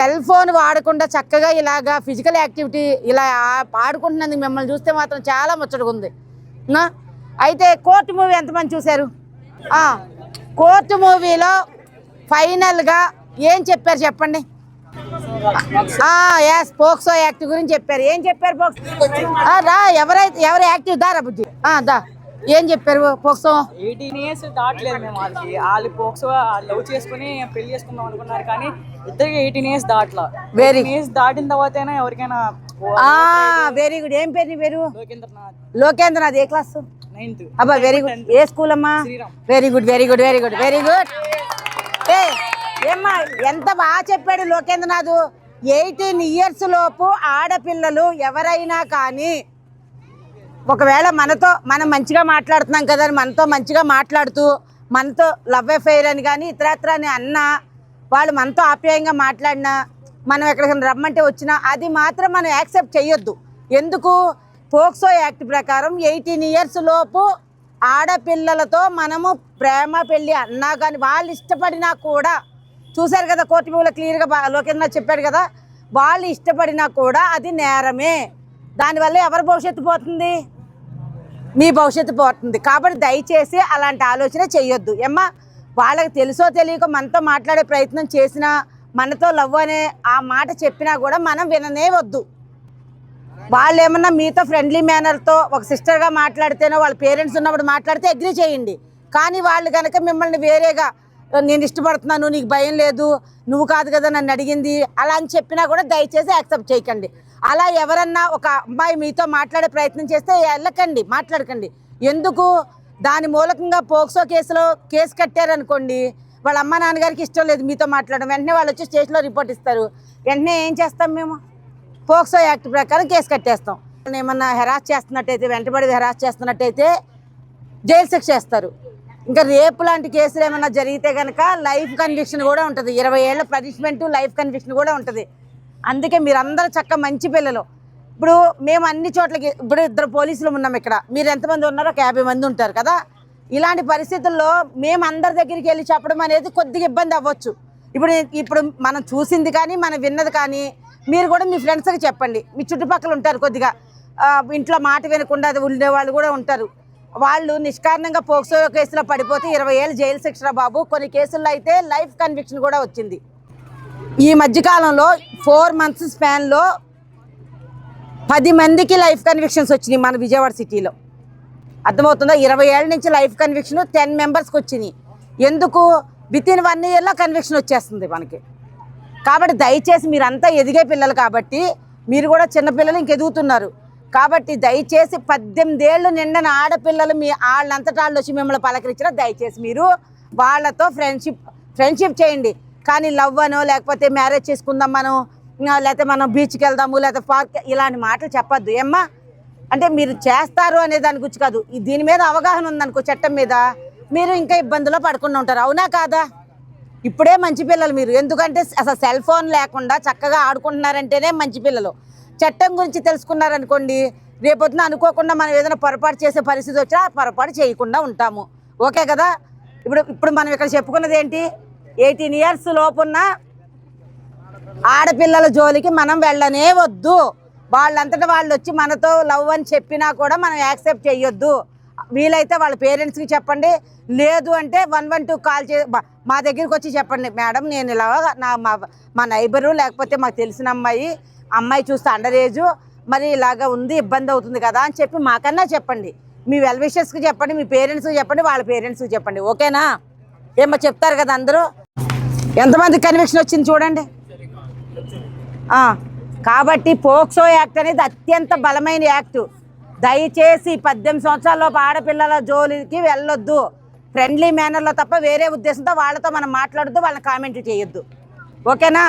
Cell phone వాడకుండా చక్కగా ఇలాగా ఫిజికల్ యాక్టివిటీ ఇలా ఆడుకుంటున్నందుకు మిమ్మల్ని చూస్తే మాత్రం చాలా ముచ్చటగా ఉంది. అయితే కోర్టు మూవీ ఎంతమంది చూశారు? కోర్టు మూవీలో ఫైనల్గా ఏం చెప్పారు చెప్పండి? పోక్సో యాక్ట్ గురించి చెప్పారు. ఏం చెప్పారు? రా ఎవరు యాక్టివ్ దారా బుద్ధి దా ఏం చెప్పారు? పోక్సో 18 years దాటలేదు మేము వాళ్ళకి. వాళ్ళు పోక్సో లవ్ చేసుకుని పెళ్లి చేసుకుందాం అనుకున్నారు, కానీ ఇద్దరికి 18 years దాటలా. 18 years దాటిన తర్వాతైనా ఎవరికైనా వెరీ గుడ్. ఏం పేరు నీ పేరు? లోకేంద్రనాథ్. ఏ క్లాస్? 9th. అబ్బా వెరీ గుడ్. ఏ స్కూల్ అమ్మా? Very good very good very good very good. ఏమ్మా ఎంత బాగా చెప్పాడు లోకేంద్రనాథ్. 18 years లోపు ఆడపిల్లలు ఎవరైనా కానీ ఒకవేళ మనం మంచిగా మాట్లాడుతున్నాం కదా అని మనతో మంచిగా మాట్లాడుతూ మనతో లవ్ అఫైర్ అని కానీ ఇతరత్ర అని అన్నా, వాళ్ళు మనతో ఆప్యాయంగా మాట్లాడినా, మనం ఎక్కడికైనా రమ్మంటే వచ్చినా అది మాత్రం మనం యాక్సెప్ట్ చేయొద్దు. ఎందుకు? పోక్సో యాక్ట్ ప్రకారం 18 years లోపు ఆడపిల్లలతో మనము ప్రేమ పెళ్ళి అన్నా కానీ వాళ్ళు ఇష్టపడినా కూడా, చూశారు కదా కోర్టు మూవీలో క్లియర్గా లోకేంద్రనాథ్ చెప్పాడు కదా, వాళ్ళు ఇష్టపడినా కూడా అది నేరమే. దానివల్ల ఎవరి భవిష్యత్తు పోతుంది? మీ భవిష్యత్తు పోతుంది. కాబట్టి దయచేసి అలాంటి ఆలోచన చెయ్యొద్దు. ఏమ్మా వాళ్ళకి తెలుసో తెలియక మనతో మాట్లాడే ప్రయత్నం చేసినా, మనతో లవ్ అనే ఆ మాట చెప్పినా కూడా మనం విననే వద్దు. వాళ్ళు ఏమన్నా మీతో ఫ్రెండ్లీ మేనర్తో ఒక సిస్టర్గా మాట్లాడితేనో వాళ్ళ పేరెంట్స్ ఉన్నప్పుడు మాట్లాడితే అగ్రీ చేయండి. కానీ వాళ్ళు కనుక మిమ్మల్ని వేరేగా నేను ఇష్టపడుతున్నాను, నీకు భయం లేదు, నువ్వు కాదు కదా నన్ను అడిగింది అలా అని చెప్పినా కూడా దయచేసి యాక్సెప్ట్ చేయకండి. అలా ఎవరన్నా ఒక అమ్మాయి మీతో మాట్లాడే ప్రయత్నం చేస్తే వెళ్ళకండి, మాట్లాడకండి. ఎందుకు? దాని మూలకంగా పోక్సో కేసులో కేసు కట్టారనుకోండి, వాళ్ళ అమ్మ నాన్నగారికి ఇష్టం లేదు మీతో మాట్లాడడం, వెంటనే వాళ్ళు వచ్చి స్టేషన్లో రిపోర్ట్ ఇస్తారు. వెంటనే ఏం చేస్తాం? మేము పోక్సో యాక్ట్ ప్రకారం కేసు కట్టేస్తాం. ఏమన్నా హెరాస్ చేస్తున్నట్టయితే, వెంటబడి హెరాస్ చేస్తున్నట్టయితే జైలు శిక్ష వేస్తారు. ఇంకా రేపు లాంటి కేసులు ఏమన్నా జరిగితే కనుక లైఫ్ కన్విక్షన్ కూడా ఉంటుంది. 20 ఏళ్ళ పనిష్మెంటు, లైఫ్ కన్విక్షన్ కూడా ఉంటుంది. అందుకే మీరందరూ చక్కగా మంచి పిల్లలు. ఇప్పుడు మేము అన్ని చోట్లకి, ఇప్పుడు 2 పోలీసులు ఉన్నాం ఇక్కడ, మీరు ఎంతమంది ఉన్నారో 50 మంది ఉంటారు కదా. ఇలాంటి పరిస్థితుల్లో మేము అందరి దగ్గరికి వెళ్ళి చెప్పడం అనేది కొద్దిగా ఇబ్బంది అవ్వచ్చు. ఇప్పుడు మనం చూసింది కానీ మనం విన్నది కానీ మీరు కూడా మీ ఫ్రెండ్స్కి చెప్పండి. మీ చుట్టుపక్కల ఉంటారు కొద్దిగా ఇంట్లో మాట వినకుండా ఉండేవాళ్ళు కూడా ఉంటారు. వాళ్ళు నిష్కారణంగా పోక్సో కేసులో పడిపోతే 20 ఏళ్ళు జైలు శిక్ష బాబు. కొన్ని కేసుల్లో అయితే లైఫ్ కన్విక్షన్ కూడా వచ్చింది. ఈ మధ్యకాలంలో 4 months స్పాన్లో 10 మందికి లైఫ్ కన్విక్షన్స్ వచ్చినాయి మన విజయవాడ సిటీలో. అర్థమవుతుందా? 20 ఏళ్ళ నుంచి లైఫ్ కన్విక్షన్ 10 మెంబర్స్కి వచ్చినాయి. ఎందుకు? వితిన్ 1 yearలో కన్విక్షన్ వచ్చేస్తుంది మనకి. కాబట్టి దయచేసి మీరంతా ఎదిగే పిల్లలు కాబట్టి, మీరు కూడా చిన్నపిల్లలు ఇంకెదుగుతున్నారు కాబట్టి దయచేసి 18 ఏళ్ళు నిండిన ఆడపిల్లలు మీ వాళ్ళంతటా వాళ్ళు వచ్చి మిమ్మల్ని పలకరించినా దయచేసి మీరు వాళ్ళతో ఫ్రెండ్షిప్ చేయండి. కానీ లవ్ అనో లేకపోతే మ్యారేజ్ చేసుకుందాం మనం, లేకపోతే మనం బీచ్కి వెళ్దాము, లేకపోతే పార్క్, ఇలాంటి మాటలు చెప్పొద్దు. ఏమ్మా అంటే మీరు చేస్తారు అనే దాని గురించి కాదు, దీని మీద అవగాహన ఉందనుకో చట్టం మీద, మీరు ఇంకా ఇబ్బందుల్లో పడకుండా ఉంటారు. అవునా కాదా? ఇప్పుడే మంచి పిల్లలు మీరు. ఎందుకంటే అసలు సెల్ ఫోన్ లేకుండా చక్కగా ఆడుకుంటున్నారంటేనే మంచి పిల్లలు. చట్టం గురించి తెలుసుకున్నారనుకోండి, రేపొద్దున అనుకోకుండా మనం ఏదైనా పొరపాటు చేసే పరిస్థితి వచ్చినా పొరపాటు చేయకుండా ఉంటాము. ఓకే కదా? ఇప్పుడు మనం ఇక్కడ చెప్పుకున్నది ఏంటి? 18 years లోపున్న ఆడపిల్లల జోలికి మనం వెళ్ళనే వద్దు. వాళ్ళంతటా వాళ్ళు వచ్చి మనతో లవ్ అని చెప్పినా కూడా మనం యాక్సెప్ట్ చేయొద్దు. వీలైతే వాళ్ళ పేరెంట్స్కి చెప్పండి, లేదు అంటే 112 కాల్ మా దగ్గరికి వచ్చి చెప్పండి, మేడం నేను ఇలా మా నైబరు లేకపోతే మాకు తెలిసిన అమ్మాయి చూస్తే అండర్ ఏజ్, మరి ఇలాగ ఉంది, ఇబ్బంది అవుతుంది కదా అని చెప్పి మాకన్నా చెప్పండి. మీ వెల్ విషర్స్కి చెప్పండి, మీ పేరెంట్స్కి చెప్పండి, వాళ్ళ పేరెంట్స్కి చెప్పండి. ఓకేనా? ఏమో చెప్తారు కదా అందరూ. ఎంతమంది కన్విక్షన్ వచ్చింది చూడండి. కాబట్టి పోక్సో యాక్ట్ అనేది అత్యంత బలమైన యాక్టు. దయచేసి 18 సంవత్సరాలలోపు ఆడపిల్లల జోలికి వెళ్ళొద్దు. ఫ్రెండ్లీ మేనర్లో తప్ప వేరే ఉద్దేశంతో వాళ్ళతో మనం మాట్లాడొద్దు, వాళ్ళని కామెంట్లు చేయొద్దు. ఓకేనా?